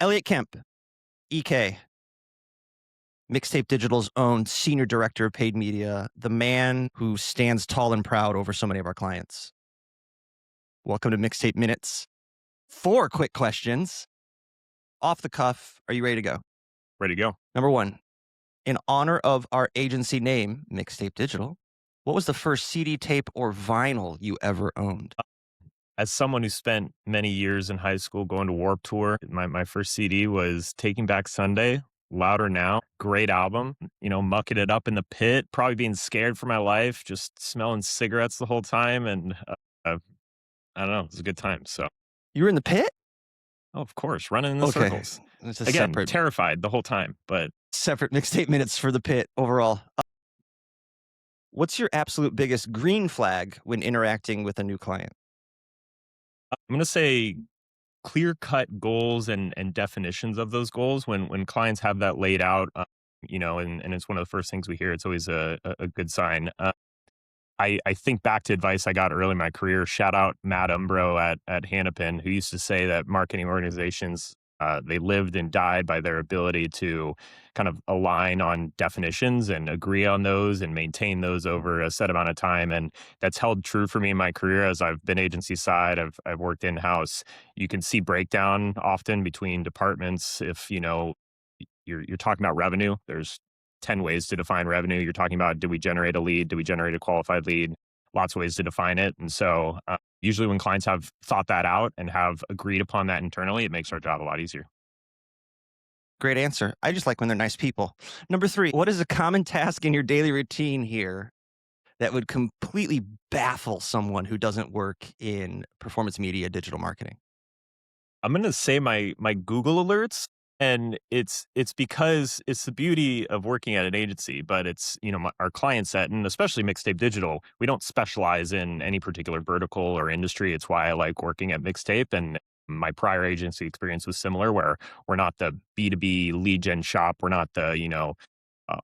Elliot Kemp, EK, Mixtape Digital's own senior director of paid media, the man who stands tall and proud over so many of our clients. Welcome to Mixtape Minutes. 4 quick questions. Off the cuff, are you ready to go? Ready to go. Number 1, in honor of our agency name, Mixtape Digital, what was the first CD, tape, or vinyl you ever owned? As someone who spent many years in high school going to Warped Tour, my first CD was Taking Back Sunday, Louder Now. Great album. Mucking it up in the pit, probably being scared for my life, just smelling cigarettes the whole time. And I don't know, it was a good time. So, You were in the pit? oh, of course, running in the Okay. circles. It's a Again, separate terrified the whole time. But Mixtape Minutes for the pit overall. What's your absolute biggest green flag when interacting with a new client? I'm going to say clear cut goals and definitions of those goals when clients have that laid out, and it's one of the first things we hear. It's always a good sign. I think back to advice I got early in my career. Shout out Matt Umbro at Hannapin, who used to say that marketing organizations, they lived and died by their ability to kind of align on definitions and agree on those and maintain those over a set amount of time. And that's held true for me in my career as I've been agency side. I've worked in house. You can see breakdown often between departments. If you're talking about revenue, there's 10 ways to define revenue. You're talking about, did we generate a lead? Did we generate a qualified lead? Lots of ways to define it. And so usually when clients have thought that out and have agreed upon that internally, it makes our job a lot easier. Great answer. I just like when they're nice people. Number 3, what is a common task in your daily routine here that would completely baffle someone who doesn't work in performance media digital marketing? I'm going to say my Google alerts. And it's because it's the beauty of working at an agency, but it's, our client set, and especially Mixtape Digital, we don't specialize in any particular vertical or industry. It's why I like working at Mixtape. And my prior agency experience was similar, where we're not the B2B lead gen shop. We're not the,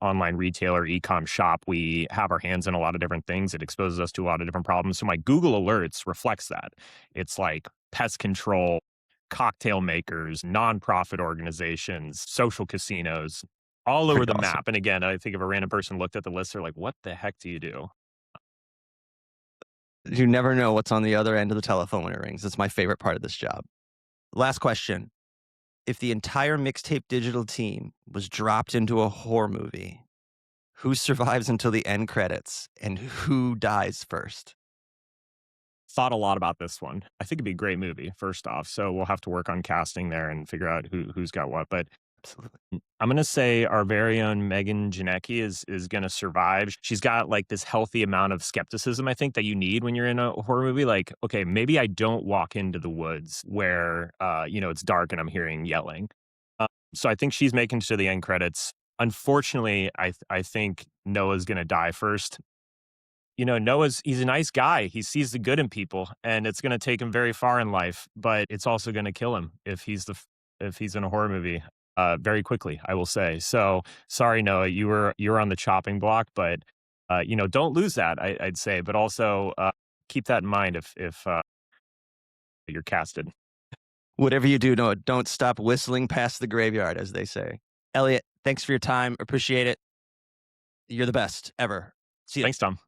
online retailer, e-com shop. We have our hands in a lot of different things. It exposes us to a lot of different problems. So my Google alerts reflects that. It's like pest control, cocktail makers, nonprofit organizations, social casinos, all over Pretty the awesome. map. And again, I think if a random person looked at the list, they're like, what the heck do you do? You never know what's on the other end of the telephone when it rings. It's my favorite part of this job. Last question. If the entire Mixtape Digital team was dropped into a horror movie, who survives until the end credits and who dies first? Thought a lot about this one. I think it'd be a great movie, first off. So we'll have to work on casting there and figure out who's got what. But Absolutely. I'm gonna say our very own Megan Janicki is gonna survive. She's got like this healthy amount of skepticism, I think, that you need when you're in a horror movie. Like, okay, maybe I don't walk into the woods where it's dark and I'm hearing yelling. So I think she's making it to the end credits. Unfortunately, I think Noah's gonna die first. He's a nice guy. He sees the good in people, and it's gonna take him very far in life, but it's also gonna kill him if he's in a horror movie very quickly, I will say. So sorry, Noah, you were on the chopping block, but don't lose that. I'd say, but also keep that in mind if you're casted. Whatever you do, Noah, don't stop whistling past the graveyard, as they say. Elliot, thanks for your time. Appreciate it. You're the best ever. See you. Thanks, Tom.